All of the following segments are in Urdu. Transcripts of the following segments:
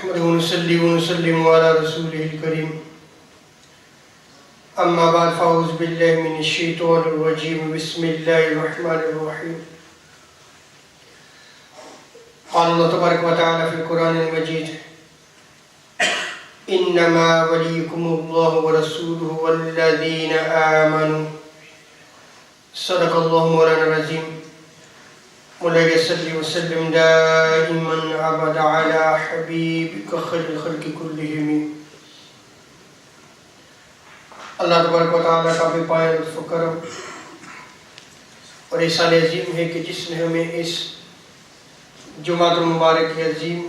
نحمده ونصلي ونسلم على رسوله الكريم أما بعد فأعوذ بالله من الشيطان الرجيم بسم الله الرحمن الرحيم قال الله تبارك وتعالى في القرآن المجيد إنما وليكم الله ورسوله والذين آمنوا صدق الله مولانا العظيم مولاي صل وسلم دائما أبدا على حبيبك خير الخلق كلهم. اللہ تبارک و تعالیٰ کا بھی پائے لطف و کرم اور احسان عظیم ہے کہ جس نے ہمیں اس جمعۃ المبارک عظیم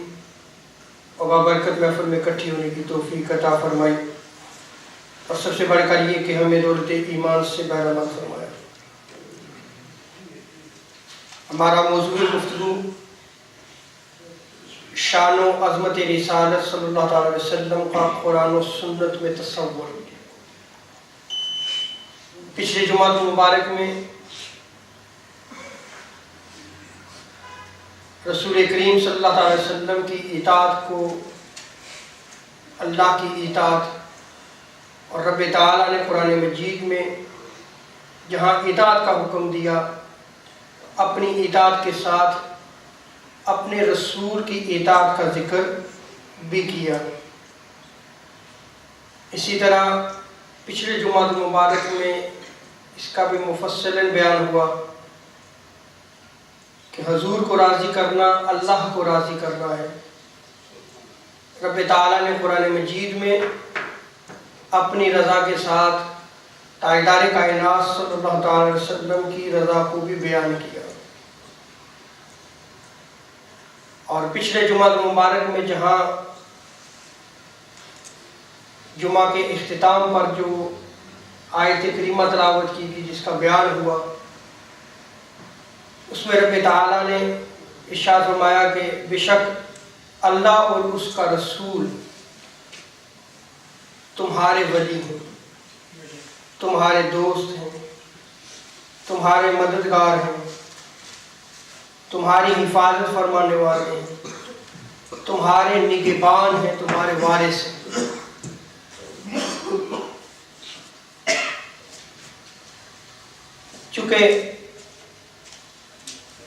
اور بابرکت محفل میں اکٹھی ہونے کی توفیق عطا فرمائی، اور سب سے بڑھ کر یہ کہ ہمیں دولت ایمان سے بہرامند فرمایا. ہمارا موضوع گفتگو شان و عظمت رسالت صلی اللہ تعالی وسلم کا قرآن و سنت میں تصور. پچھلے جمعہ مبارک میں رسول کریم صلی اللہ علیہ وسلم کی اطاعت کو اللہ کی اطاعت اور رب تعالیٰ نے قرآن مجید میں جہاں اطاعت کا حکم دیا، اپنی اطاعت کے ساتھ اپنے رسول کی اطاعت کا ذکر بھی کیا. اسی طرح پچھلے جمعہ مبارک میں اس کا بھی مفصلاً بیان ہوا کہ حضور کو راضی کرنا اللہ کو راضی کرنا ہے. رب تعالیٰ نے قرآن مجید میں اپنی رضا کے ساتھ تاجدار کائنات صلی اللہ تعالی وسلم کی رضا کو بھی بیان کیا. اور پچھلے جمعہ مبارک میں جہاں جمعہ کے اختتام پر جو آیت کریمہ تلاوت کی گئی جس کا بیان ہوا، اس میں رب تعالیٰ نے ارشاد فرمایا کہ بے شک اللہ اور اس کا رسول تمہارے ولی ہیں، تمہارے دوست ہیں، تمہارے مددگار ہیں، تمہاری حفاظت فرمانے والے ہیں، تمہارے نگہبان ہیں، تمہارے وارث ہیں. چونکہ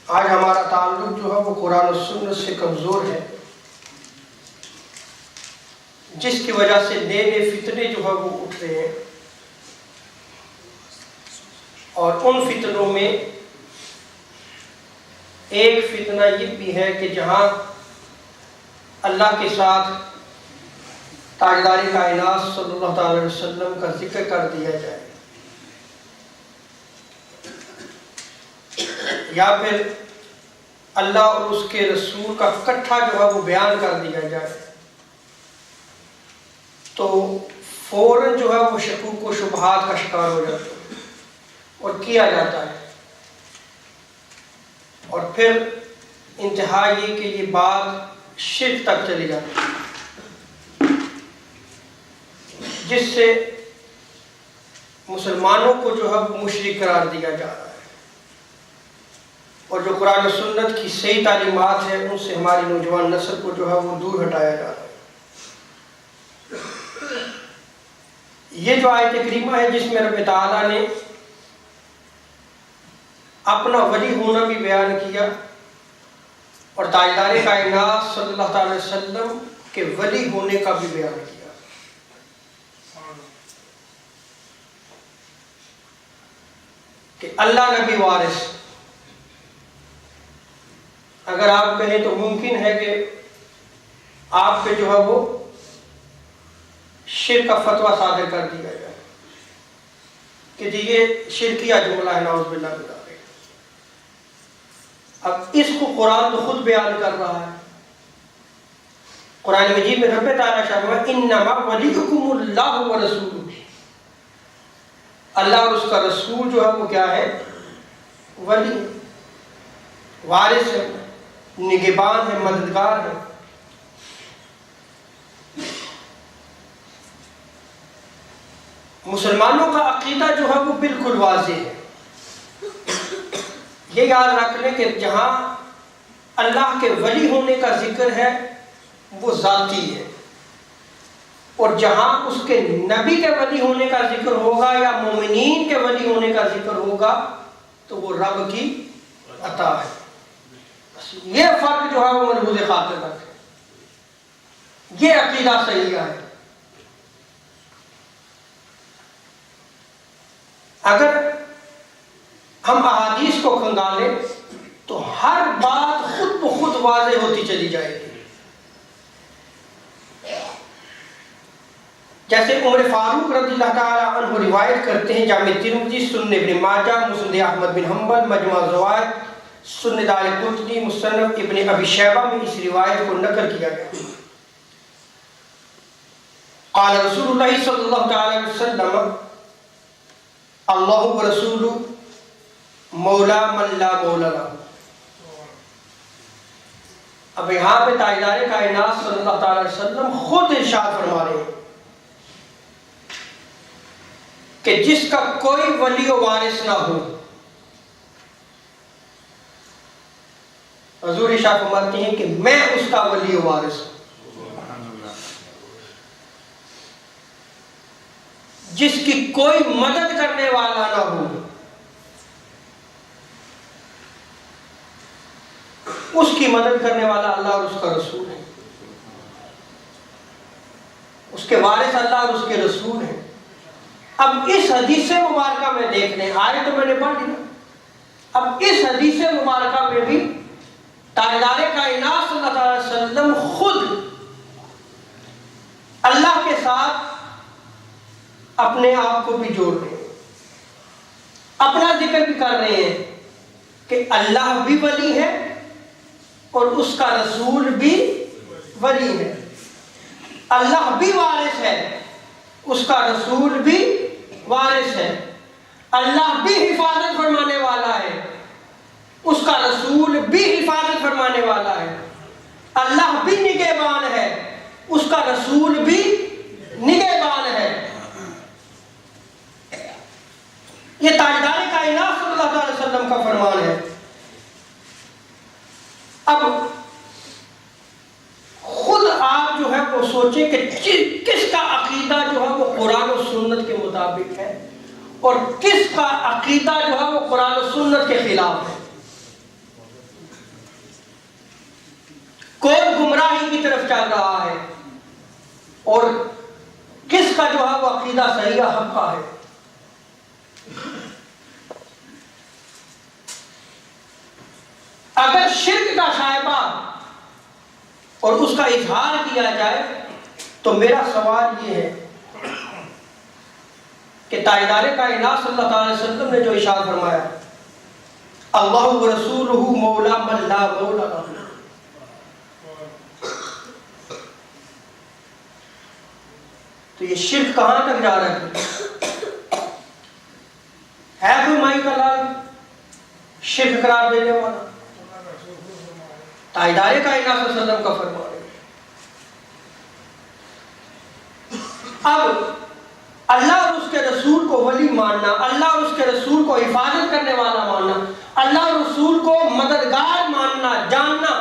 آج ہمارا تعلق جو ہے وہ قرآن و سنت سے کمزور ہے، جس کی وجہ سے نئے نئے فتنے جو ہے وہ اٹھ رہے ہیں، اور ان فتنوں میں ایک فتنہ یہ بھی ہے کہ جہاں اللہ کے ساتھ تاجدار کائنات صلی اللہ تعالی وسلم کا ذکر کر دیا جائے، یا پھر اللہ اور اس کے رسول کا کٹھا جو ہے وہ بیان کر دیا جائے، تو فوراً جو ہے وہ شکوک و شبہات کا شکار ہو جاتا ہے اور کیا جاتا ہے. اور پھر انتہا یہ کہ یہ بات شرک تک چلی جاتی ہے، جس سے مسلمانوں کو جو ہے وہ مشرک قرار دیا جا رہا ہے، اور جو قرآن و سنت کی صحیح تعلیمات ہیں ان سے ہماری نوجوان نسل کو جو ہے وہ دور ہٹایا جا رہا ہے. یہ جو آیت کریمہ ہے جس میں رب تعالیٰ نے اپنا ولی ہونا بھی بیان کیا اور تاجدار کائنات صلی اللہ تعالی وسلم کے ولی ہونے کا بھی بیان کیا. کہ اللہ نبی وارث، اگر آپ کہیں تو ممکن ہے کہ آپ پہ جو ہے وہ شرک کا فتویٰ صادر کر دیا جائے کہ جی یہ شرکیہ جملہ ہے، نعوذ باللہ من ذالک. اب اس کو قرآن تو خود بیان کر رہا ہے. قرآن مجید میں رب تعالیٰ فرماتا ہے انما ولیکم اللہ ورسولہ، اللہ اور اس کا رسول جو ہے وہ کیا ہے؟ ولی، وارث ہے، نگہبان ہے، مددگار ہے. مسلمانوں کا عقیدہ جو ہے وہ بالکل واضح ہے. یہ یاد رکھ لیں کہ جہاں اللہ کے ولی ہونے کا ذکر ہے وہ ذاتی ہے، اور جہاں اس کے نبی کے ولی ہونے کا ذکر ہوگا یا مومنین کے ولی ہونے کا ذکر ہوگا تو وہ رب کی عطا ہے۔ یہ فرق جو ہے وہ ملحوظ خاطر رکھے، یہ عقیدہ صحیح ہے۔ اگر ہم احادیث کو کھنگالیں تو ہر بات خود بخود واضح ہوتی چلی جائے گی۔ جیسے عمر فاروق رضی اللہ تعالی عنہ روایت کرتے ہیں، جامع ترمذی، سنن ابن ماجہ، مسند احمد بن حنبل، مجمع الزوائد، سنن دارقطنی، مصنف ابن ابی شیبہ میں اس روایت کو نقل کیا گیا۔ قال رسول اللہ صلی اللہ تعالی علیہ وسلم اللہ ورسول مولا من لا مولا لہ۔ اب یہاں پہ تاجدار کائنات صلی اللہ تعالی علیہ وسلم خود ارشاد فرما رہے ہیں کہ جس کا کوئی ولی و وارث نہ ہو، حضور ارشاد فرماتے ہیں کہ میں اس کا ولی و وارث ہوں۔ جس کی کوئی مدد کرنے والا نہ ہو، اس کی مدد کرنے والا اللہ اور اس کا رسول ہے، اس کے وارث اللہ اور اس کے رسول ہیں۔ اب اس حدیث مبارکہ میں دیکھ لیں، آئے تو میں نے پڑھ لی، اب اس حدیث مبارکہ میں بھی تاجدار کائنات صلی اللہ علیہ وسلم خود اللہ کے ساتھ اپنے آپ کو بھی جوڑ رہے ہیں، اپنا ذکر بھی کر رہے ہیں کہ اللہ بھی ولی ہے اور اس کا رسول بھی ولی ہے، اللہ بھی وارث ہے، اس کا رسول بھی وارث ہے، اللہ بھی حفاظت فرمانے والا ہے، اس کا رسول بھی حفاظت فرمانے والا ہے، اللہ بھی نگہبان ہے، اس کا رسول بھی نگہبان ہے۔ یہ تاجدار کائنات صلی اللہ علیہ وسلم کا فرمان ہے۔ اب خود آپ جو ہے وہ سوچیں کہ کس کا عقیدہ جو ہے وہ قرآن و سنت کے مطابق ہے اور کس کا عقیدہ جو ہے وہ قرآن و سنت کے خلاف ہے۔ کون گمراہی کی طرف چل رہا ہے اور کس کا جو ہے وہ عقیدہ صحیح حق کا ہے۔ اگر شرک کا شائبہ اور اس کا اظہار کیا جائے تو میرا سوال یہ ہے کہ تاجدار کائنات صلی اللہ علیہ وسلم نے جو ارشاد فرمایا اللہ ورسولہ مولا من لا مولا لہ، تو یہ شرک کہاں تک جا رہا ہے کوئی مائی کا لال شرک قرار دینے والا؟ تاجدار کائنات صلی اللہ علیہ وسلم کا فرمان ہے۔ اب اللہ اور اس کے رسول کو ولی ماننا، اللہ اور اس کے رسول کو حفاظت کرنے والا ماننا، اللہ اور رسول کو مددگار ماننا، جاننا،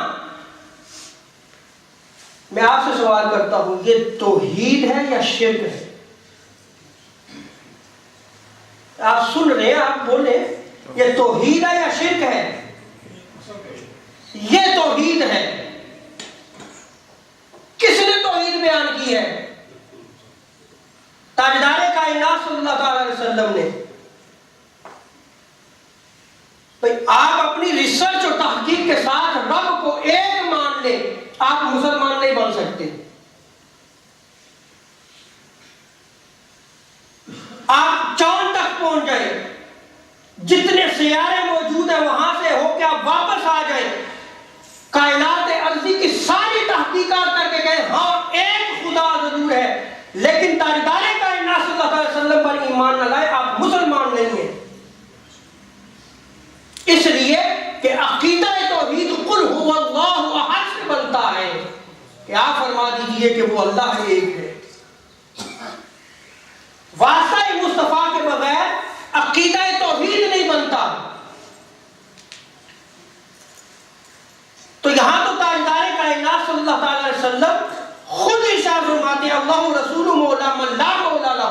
میں آپ سے سوال کرتا ہوں یہ توحید ہے یا شرک ہے؟ آپ سن رہے ہیں، آپ بولیں یہ توحید ہے یا شرک ہے؟ یہ توحید ہے۔ کس نے توحید بیان کی ہے؟ تاجدار کائنات صلی اللہ علیہ وسلم نے۔ بھئی آپ اپنی ریسرچ اور تحقیق کے ساتھ رب کو ایک مان لیں، آپ مسلمان نہیں بن سکتے۔ آپ چاند تک پہنچ جائیں، جتنے سیارے موجود ہیں وہاں سے ہو کے آپ واپس آ جائیں، کائنات ارضی کی ساری تحقیقات کر کے کہیں ہاں ایک خدا ضرور ہے، لیکن تاجدار کائنات صلی اللہ علیہ وسلم پر ایمان نہ لائے، آپ مسلمان نہیں ہیں۔ اس لیے کہ عقیدہ توحید قل هو اللہ احد سے بنتا ہے کہ آپ فرما دیجئے کہ وہ اللہ ایک ہے۔ واسطہ مصطفیٰ کے بغیر عقیدہ توحید نہیں بنتا۔ تو یہاں تو تاجدار کائنات صلی اللہ علیہ وسلم خود ارشاد فرماتے ہیں اللہ رسول مولا من لا مولا لہ.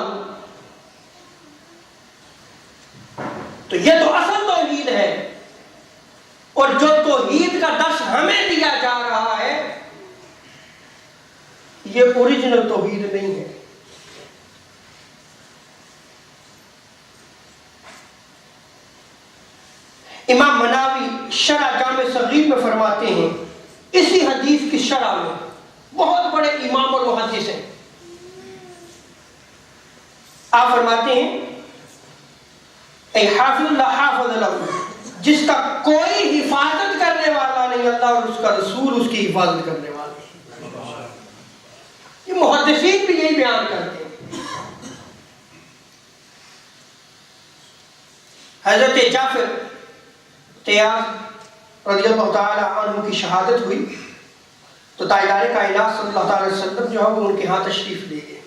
تو یہ تو اصل توحید ہے. اور جو توحید کا درس ہمیں دیا جا رہا ہے یہ اوریجنل توحید نہیں ہے. امام مناوی شرح جامع صغیر میں فرماتے ہیں اسی حدیث کی شرح میں، بہت بڑے امام اور محدث ہیں، آپ فرماتے ہیں اے حافظ اللہ حافظ لہ، جس کا کوئی حفاظت کرنے والا نہیں اللہ اور اس کا رسول اس کی حفاظت کرنے والا. یہ محدثین بھی یہی بیان کرتے ہیں. حضرت جعفر طیار رضی اللہ تعالی عنہ کی شہادت ہوئی تو تاجدار کائنات صلی اللہ تعالی وسلم جو ہے وہ ان کے ہاں تشریف لے گئے.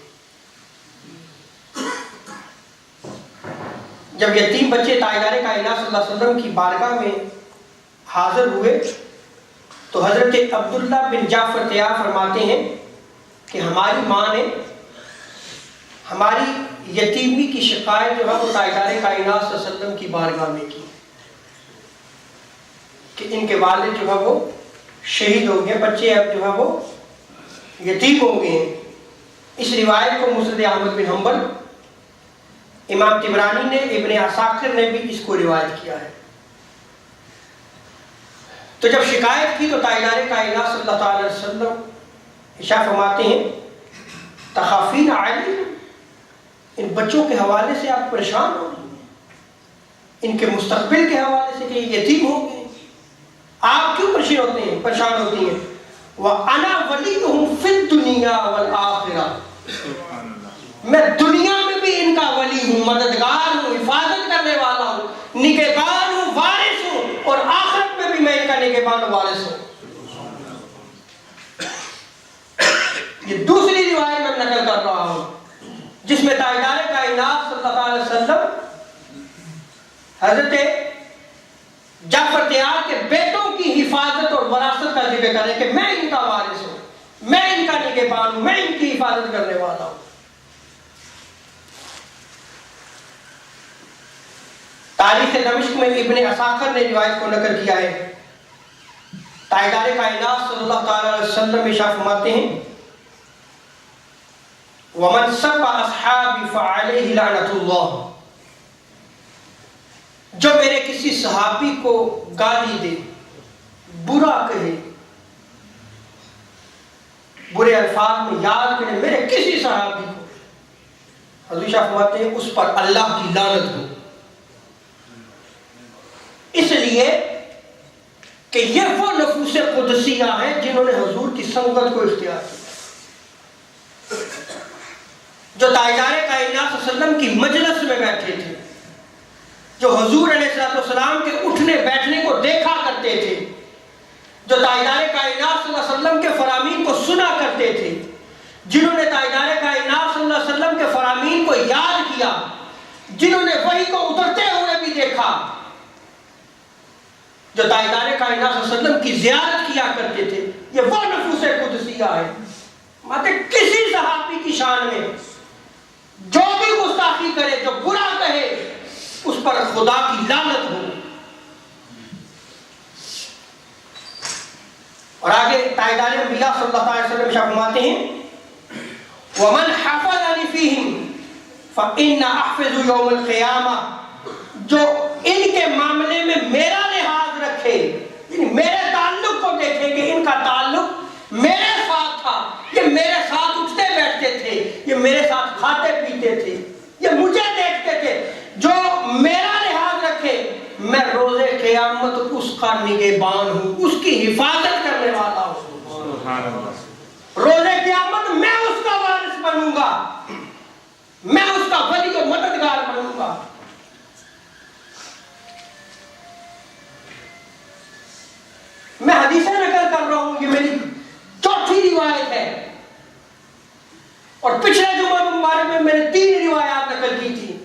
جب یتیم بچے تاجدار کائنات صلی اللہ علیہ وسلم کی بارگاہ میں حاضر ہوئے تو حضرت عبداللہ بن جعفر طیار فرماتے ہیں کہ ہماری ماں نے ہماری یتیمی کی شکایت جو ہے وہ تاجدار کائنات صلی اللہ علیہ وسلم کی بارگاہ میں کی کہ ان کے والد جو ہے وہ شہید ہو گئے، بچے اب جو ہے وہ یتیم ہو گئے ہیں. اس روایت کو مسند احمد بن حنبل، امام طبرانی نے، ابن عساکر نے بھی اس کو روایت کیا ہے. تو جب شکایت کی تو تاجدار کائنات صلی اللہ علیہ وسلم ارشاد فرماتے ہیں تخافین علی، ان بچوں کے حوالے سے آپ پریشان ہو، ان کے مستقبل کے حوالے سے کہ یہ یتیم ہو گئے، آپ کیوں پریشان ہوتی ہیں؟ وَأَنَا وَلِيُّهُمْ فِي الدُّنْيَا وَالْآخِرَةِ، میں دنیا میں بھی ان کا ولی ہوں، مددگار ہوں، حفاظت کرنے والا ہوں، نگہبان ہوں، وارث ہوں، اور آخرت میں بھی میں ان کا نگہبان و وارث ہوں. یہ دوسری روایت میں نقل کر رہا ہوں جس میں تاجدار کائنات صلی اللہ علیہ وسلم حضرت جعفر طیار کے بیٹوں کی حفاظت اور وراثت کا ذکر کریں کہ میں ان کا وارث ہوں، میں ان کا نگہبان ہوں، میں ان کی حفاظت کرنے والا ہوں. تاریخ دمشق میں ابن عساکر نے روایت کو نقل کیا ہے. تاجدار کائنات صلی اللہ تعالی علیہ وسلم ارشاد فرماتے ہیں وَمَنْ سَبَّ أَصْحَابِ فَعَلَيْهِ لَعْنَةُ اللَّهِ، جو میرے کسی صحابی کو گالی دے، برا کہے، برے الفاظ میں یاد کرے میرے کسی صحابی کو، حضور شاہ فرماتے ہیں اس پر اللہ کی لعنت ہو. اس لیے کہ یہ وہ نفوس قدسیہ ہیں جنہوں نے حضور کی سنگت کو اختیار کیا، جو تاجدار کائنات صلی اللہ علیہ وسلم کی مجلس میں بیٹھے تھے، جو حضور علیہ السلام کے اٹھنے بیٹھنے کو دیکھا کرتے تھے، جو تاجدار کائنات صلی اللہ علیہ وسلم کے فرامین کو سنا کرتے تھے، جنہوں نے تاجدار کائنات صلی اللہ علیہ وسلم کے فرامین کو یاد کیا، جنہوں نے وحی کو اترتے ہوئے بھی دیکھا، جو تاجدار کائنات صلی اللہ علیہ وسلم کی زیارت کیا کرتے تھے، یہ وہ نفوس قدسیہ ہے. مطلب کسی صحابی کی شان میں جو بھی گستاخی کرے، جو برا کہے، اس پر خدا کی لعنت ہو. اور آگے تاجدار انبیاء صلی اللہ علیہ وسلم فرماتے ہیں وَمَنْ حَفَظَنِ فِيهِمْ فَإِنَّ أَحْفِظُ يَوْمَ الْقِيَامَةِ، جو ان کے معاملے میں میرا لحاظ رکھے، یعنی میرے تعلق کو دیکھے کہ ان کا تعلق میرے ساتھ تھا، یہ میرے ساتھ اٹھتے بیٹھتے تھے، یہ میرے ساتھ کھاتے پیتے تھے، یہ مجھے دیکھتے تھے، جو میرا لحاظ رکھے میں روز قیامت اس کا نگہبان ہوں، اس کی حفاظت کرنے والا ہوں. روز قیامت میں اس کا وارث بنوں گا، میں اس کا ولی و مددگار بنوں گا. میں حدیثیں نقل کر رہا ہوں، یہ میری چوتھی روایت ہے، اور پچھلے جمعہ مبارک میں میں نے 3 روایات نقل کی تھی.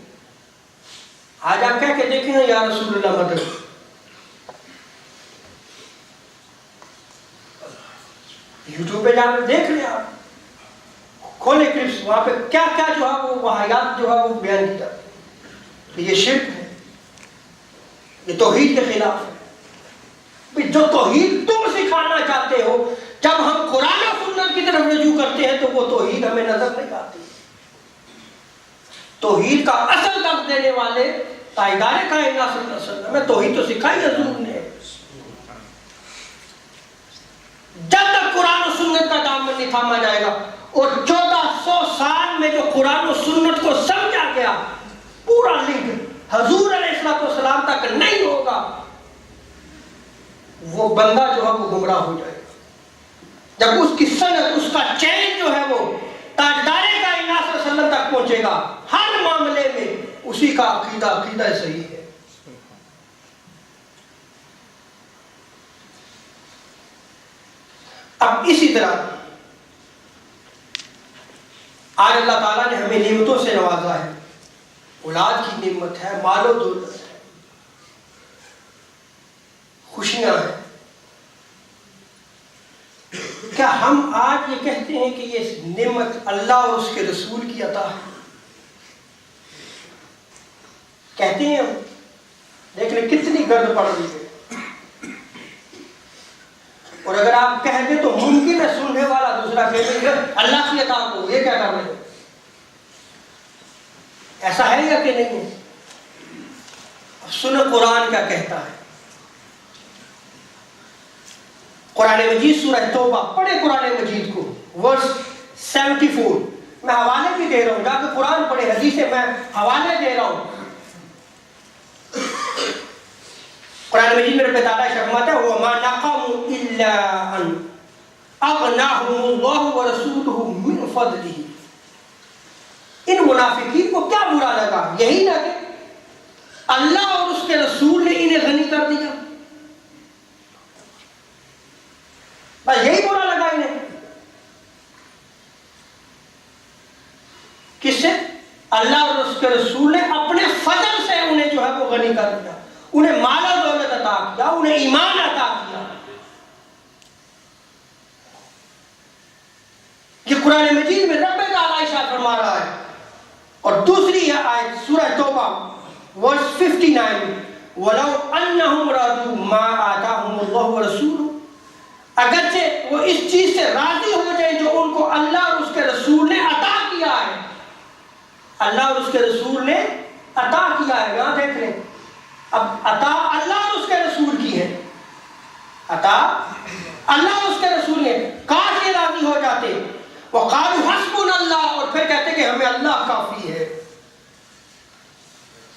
آج آپ کہہ کے دیکھیں یا رسول اللہ مدد. یوٹیوب پہ جا کر دیکھ لیں آپ, کھولے کلپس, وہاں پہ کیا کیا جو ہے وہ واقعات جو ہے وہ بیان کی جاتی ہے. یہ شرک ہے, یہ توحید کے خلاف ہے. جو توحید تم سکھانا چاہتے ہو, جب ہم قرآن و سنت کی طرف رجوع کرتے ہیں تو وہ توحید ہمیں نظر نہیں آتی. توحید کا اصل درس دینے والے تاجدار کائنات صلی اللہ علیہ وسلم میں توحید تو سکھائی حضور نے. جب تک قرآن و سنت کا دامن نہیں تھاما جائے گا, اور 1400 سال میں جو قرآن و سنت کو سمجھا گیا پورا لنک حضور علیہ السلام تک نہیں ہوگا, وہ بندہ جو ہے وہ گمراہ ہو جائے گا. جب اس کی سند, اس کا چین جو ہے وہ تاجدار کائنات صلی اللہ علیہ وسلم تک پہنچے گا, ہر معاملے میں اسی کا عقیدہ صحیح ہے. اب اسی طرح آج اللہ تعالیٰ نے ہمیں نعمتوں سے نوازا ہے. اولاد کی نعمت ہے, مال و دولت ہے, خوشیاں ہیں. کیا ہم آج یہ کہتے ہیں کہ یہ نعمت اللہ اور اس کے رسول کی عطا ہے؟ کہتے ہیں ہم. دیکھ لیں کتنی گرد پڑ رہی ہے. اور اگر آپ کہہ دیں تو ممکن ہے سننے والا دوسرا کہے گا اللہ کی عطا کو یہ کیا کر رہے ہیں. ایسا ہے یا کہ نہیں ہے؟ سن قرآن کیا کہتا ہے. قرآن مجید سورہ توبہ پڑھے, قرآن مجید کو ورس 74. میں حوالے بھی دے رہا ہوں, جا کے قرآن پڑھے, حدیثیں میں حوالے دے رہا ہوں. قرآن مجید میں رب تعالیٰ فرماتا ہے وَمَا نَقَمُوا إِلَّا أَنْ أَغْنَاهُمُ اللَّهُ وَرَسُولُهُ مِنْ فَضْلِهِ. ان منافقین کو کیا برا لگا, یہی نہ کہ اللہ اور اس کے رسول نے انہیں غنی کر دیا, بس یہی برا لگا انہیں. کس سے؟ اللہ اور اس کے رسول نے اپنے فضل سے انہیں جو ہے وہ غنی کر دیا, انہیں مال و دولت عطا کیا, انہیں ایمان عطا کیا. یہ قرآن مجید میں رب تعالیٰ ارشاد فرما رہا ہے. اور دوسری ہے آیت سورہ توبہ ورس 59 وَلَوْ أَنَّهُمْ رَضُوا مَا آتَاهُمُ اللَّهُ وَرَسُولُهُ. اگرچہ وہ اس چیز سے راضی ہو جائیں جو ان کو اللہ اور اس کے رسول نے عطا کیا ہے. اللہ اور اس کے رسول نے عطا کیا ہے. یہاں دیکھ لیں, اب عطا اللہ اور اس کے رسول کی ہے, عطا اللہ اور اس کے رسول نے. کاش یہ راضی ہو جاتے وَقَالُوا حَسْبُنَا اللَّهُ, اور پھر کہتے کہ ہمیں اللہ کافی ہے.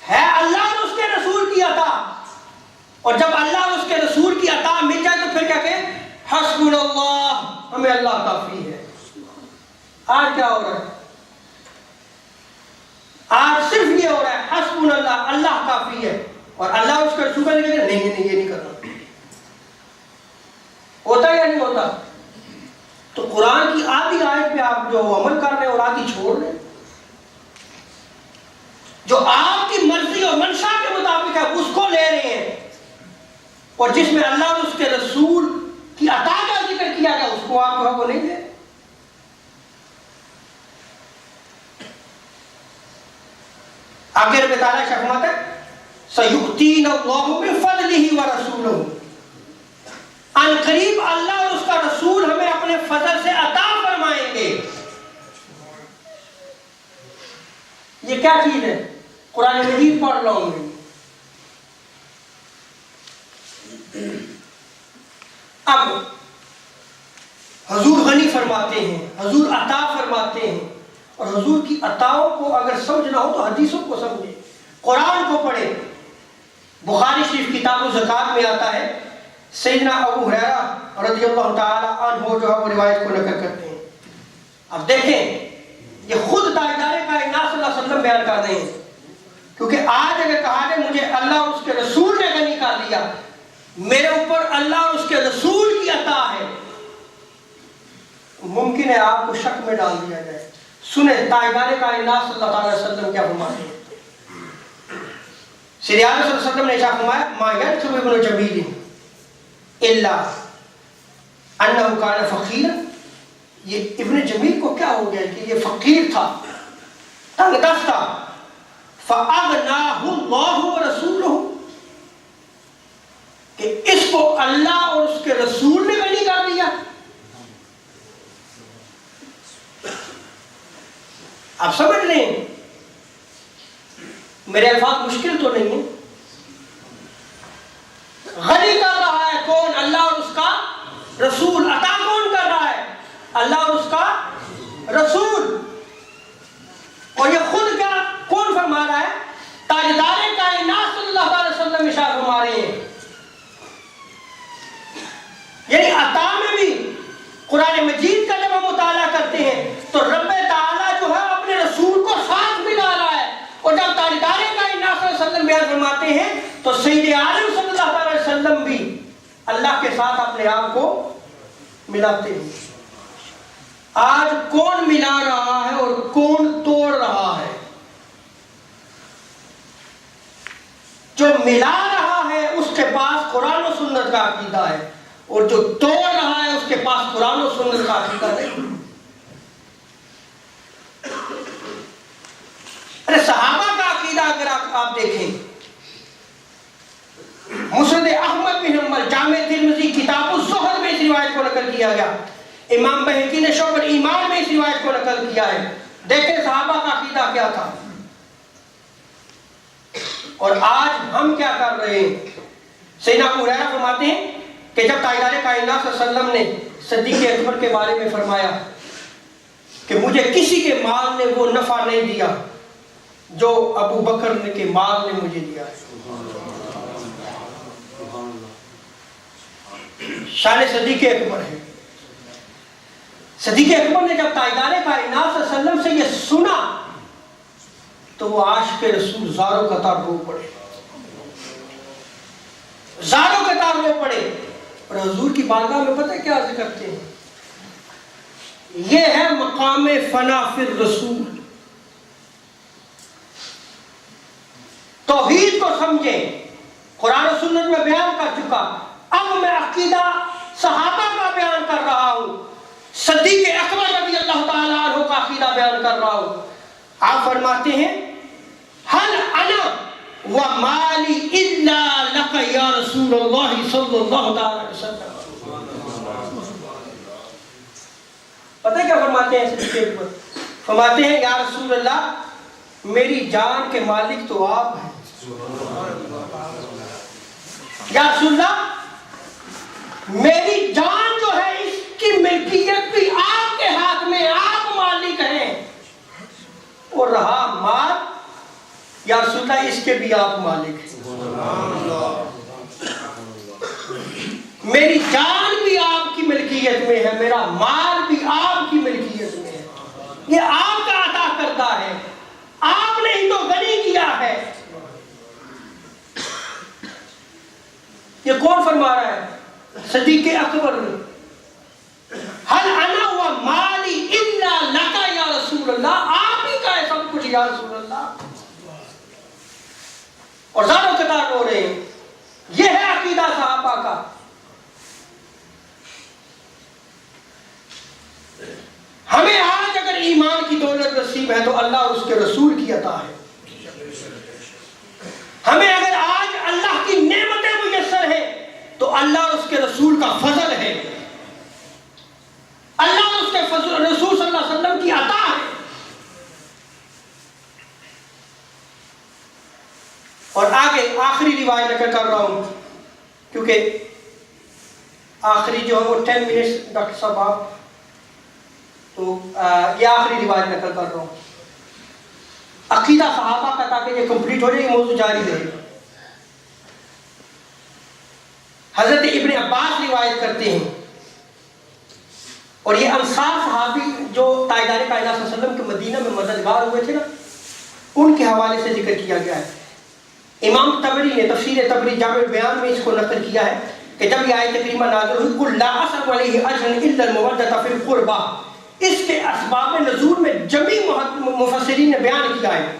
ہے اللہ اور اس کے رسول کی عطا, اور جب اللہ اور اس کے رسول کی عطا مل جائے تو پھر کیا کہ حسبنا اللہ, ہمیں اللہ کافی ہے. آج کیا ہو رہا ہے؟ آج صرف یہ ہو رہا ہے حسبنا اللہ, اللہ کافی ہے, اور اللہ اور اس کا رسول نہیں کہتے نہیں یہ نہیں کرنا. ہوتا یا نہیں ہوتا؟ تو قرآن کی آدھی آیت پہ آپ جو عمل کر رہے ہیں اور آدھی چھوڑ رہے ہیں. جو آپ کی مرضی اور منشا کے مطابق ہے اس کو لے رہے ہیں, اور جس میں اللہ اور اس کے رسول کی عطا کا ذکر کیا گیا اس کو آپ جو ہے وہ نہیں لے. آگے رب تعالیٰ فرماتا ہے سَيُؤْتِينَ اللَّهُ مِنْ فَضْلِهِ وَرَسُولُهُ. ان قریب اللہ اور اس کا رسول ہمیں اپنے فضل سے عطا فرمائیں گے. یہ کیا چیز ہے؟ قرآن مجید پڑھ رہا ہوں میں. اب حضور غنی فرماتے ہیں, حضور عطا فرماتے ہیں, اور حضور کی عطاؤں کو اگر سمجھنا ہو تو حدیثوں کو سمجھیں, قرآن کو پڑھیں. بخاری شریف کتاب الزکات میں آتا ہے, سیدنا ابو ہریرہ رضی اللہ تعالی عنہ جو ہے وہ روایت کو نقل کرتے ہیں. اب دیکھیں یہ خود تاجدار کائنات صلی اللہ علیہ وسلم بیان کر رہے ہیں, کیونکہ آج اگر کہا جائے مجھے اللہ اور اس کے رسول نے غنی کر دیا, میرے اوپر اللہ اور اس کے رسول کی عطا ہے, ممکن ہے آپ کو شک میں ڈال دیا جائے. سنیں تاجدار کائنات صلی اللہ علیہ وسلم کیا فرماتے ہیں. سیدنا صلی اللہ علیہ وسلم نے کیا فرمایا ما يذكر ابن جبیل الا انه كان فقيرا یہ ابن جمیل کو کیا ہو گیا کہ یہ فقیر تھا، تنگ دست تھا، فَأَغْنَاهُ اللَّهُ وَرَسُولُهُ، کہ اس کو اللہ اور اس کے رسول نے غنی کر دیا۔ آپ سمجھ لیں، میرے الفاظ مشکل تو نہیں ہیں۔ غنی کر رہا ہے کون؟ اللہ اور اس کا رسول۔ عطا کون کر رہا ہے؟ اللہ اور اس کا رسول۔ اور یہ خود کیا کون فرما رہا ہے؟ تاجدار کائنات صلی اللہ علیہ وسلم ارشاد فرما رہے ہیں۔ یعنی عطا میں بھی قرآن مجید کا جب ہم مطالعہ کرتے ہیں تو رب تعالیٰ جو ہے اپنے رسول کو ساتھ ملا رہا ہے، اور جب تاجدار کائنات صلی اللہ علیہ وسلم بیان فرماتے ہیں تو سید عالم صلی اللہ علیہ وسلم بھی اللہ کے ساتھ اپنے آپ کو ملاتے ہیں۔ آج کون ملا رہا ہے اور کون توڑ رہا ہے؟ جو ملا رہا ہے اس کے پاس قرآن و سنت کا عقیدہ ہے، اور جو توڑ رہا ہے اس کے پاس قرآن و سنت کا عقیدہ نہیں۔ ارے صحابہ کا عقیدہ اگر آپ دیکھیں، مسند احمد بن حنبل، جامع ترمذی کتاب الزہد میں اس روایت کو نقل کیا گیا، امام بہقی نے شعب الایمان میں اس روایت کو نقل کیا ہے۔ دیکھیں صحابہ کا عقیدہ کیا تھا، اور آج ہم کیا کر رہے ہیں۔ سیدنا ابو ہریرہ فرماتے ہیں کہ جب تاجدار کائنات صلی اللہ علیہ وسلم نے صدیق اکبر کے بارے میں فرمایا کہ مجھے کسی کے مال نے وہ نفع نہیں دیا جو ابو بکر کے مال نے مجھے دیا ہے۔ شان صدیق اکبر ہے۔ صدیق اکبر نے جب تاجدار کائنات صلی اللہ علیہ وسلم سے یہ سنا تو وہ عاشق رسول زاروں قطار رو پڑے، زاروں قطار رو پڑے، اور حضور کی بارگاہ میں پتہ کیا عرض کرتے ہیں؟ یہ ہے مقام فنا فی الرسول۔ توحید کو سمجھیں، قرآن و سنت میں بیان کر چکا، اب میں عقیدہ صحابہ کا بیان کر رہا ہوں، صدیق اکبر رضی اللہ تعالیٰ عنہ کا عقیدہ بیان کر رہا ہوں۔ آپ فرماتے ہیں حل انا ومالی الا لک یا رسول اللہ صلی اللہ علیہ وسلم۔ پتہ کیا فرماتے ہیں صدیق اکبر؟ فرماتے ہیں یا رسول اللہ میری جان کے مالک تو آپ ہیں، یا رسول اللہ میری جان جو ہے اس کی ملکیت بھی آپ کے ہاتھ میں، آپ مالک ہیں، اور رہا مال یا رسول اللہ اس کے بھی آپ مالک ہیں۔ میری جان بھی آپ کی ملکیت میں ہے، میرا مال بھی آپ کی ملکیت میں ہے، یہ آپ کا عطا کردہ ہے، آپ نے ہی تو غنی کیا ہے۔ یہ کون فرما رہا ہے؟ صدیق اکبر نے۔ حل انا و مالی الا لک یا رسول اللہ، آپ ہی کا ہے سب کچھ یا رسول اللہ، اور زاروں قطار رو رہے ہیں۔ یہ ہے عقیدہ صحابہ کا۔ ہمیں آج اگر ایمان کی دولت نصیب ہے تو اللہ اور اس کے رسول کی عطا ہے۔ ہمیں اگر آج اللہ کی نعمتیں میسر ہیں تو اللہ اور اس کے رسول کا فضل ہے، اللہ اور اس کے رسول صلی اللہ علیہ وسلم کی عطا ہے۔ اور آگے آخری روایت نقل کر رہا ہوں کیونکہ آخری جو ہے وہ 10 منٹس ڈاکٹر صاحب آپ، تو یہ آخری روایت نقل کر رہا ہوں عقیدہ صحابہ کا، تاکہ یہ کمپلیٹ ہو جائے، یہ موضوع جاری رہے گا۔ حضرت ابن عباس روایت کرتے ہیں، اور یہ انصار صحابی جو تاجدار کائنات صلی اللہ علیہ وسلم کے مدینہ میں مددگار ہوئے تھے نا، ان کے حوالے سے ذکر کیا گیا ہے۔ امام طبری نے تفسیر طبری جامع البیان میں اس کو نقل کیا ہے کہ جب یہ آیت کریمہ نازل ہوئی قل لا اسأل علیہ اجرا الا المودۃ فی القربى، اس کے اسباب نزول میں جمی مفسرین نے بیان کیا ہے۔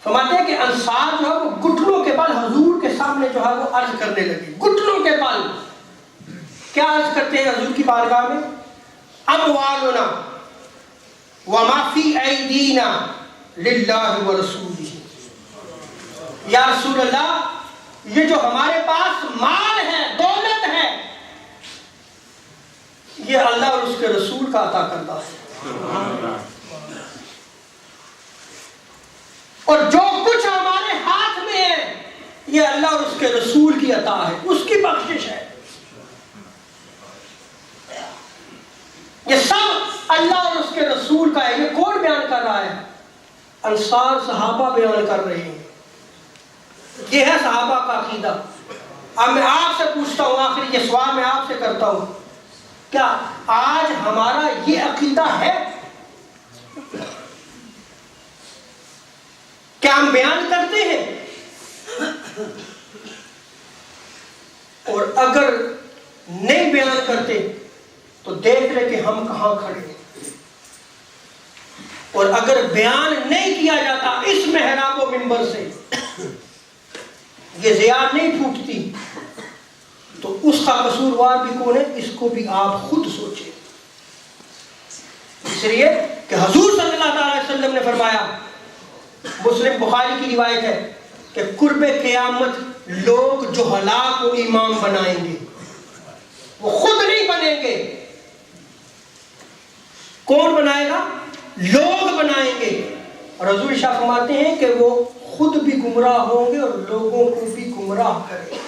فرماتے ہیں کہ انصار جو ہے وہ گھٹنوں کے بل حضور کے سامنے جو ہے وہ عرض کرنے لگے، گھٹنوں کے بل کیا عرض کرتے ہیں حضور کی بارگاہ میں؟ اموالنا وما فی ایدینا للہ ورسولہ. یا رسول اللہ یہ جو ہمارے پاس مال ہے، دولت ہے، یہ اللہ اور اس کے رسول کا عطا کردہ ہے، اور جو کچھ ہمارے ہاتھ میں ہے یہ اللہ اور اس کے رسول کی عطا ہے، اس کی بخشش ہے. یہ سب اللہ اور اس کے رسول کا ہے. یہ کون بیان کر رہا ہے؟ انصار صحابہ بیان کر رہے ہیں. یہ ہے صحابہ کا عقیدہ. اب میں آپ سے پوچھتا ہوں، آخری یہ سوال میں آپ سے کرتا ہوں، کیا آج ہمارا یہ عقیدہ ہے؟ کیا ہم بیان کرتے ہیں؟ اور اگر نہیں بیان کرتے تو دیکھ لیں کہ ہم کہاں کھڑے ہیں. اور اگر بیان نہیں کیا جاتا اس محراب و منبر سے، یہ ضیاء نہیں پھوٹتی، تو اس کا قصوروار بھی کون ہے؟ اس کو بھی آپ خود سوچیں. اس لیے کہ حضور صلی اللہ علیہ وسلم نے فرمایا، مسلم بخاری کی روایت ہے کہ قرب قیامت لوگ جو ہلاک کو امام بنائیں گے، وہ خود نہیں بنیں گے. کون بنائے گا؟ لوگ بنائیں گے. اور حضور شاہ فرماتے ہیں کہ وہ خود بھی گمراہ ہوں گے اور لوگوں کو بھی گمراہ کریں گے.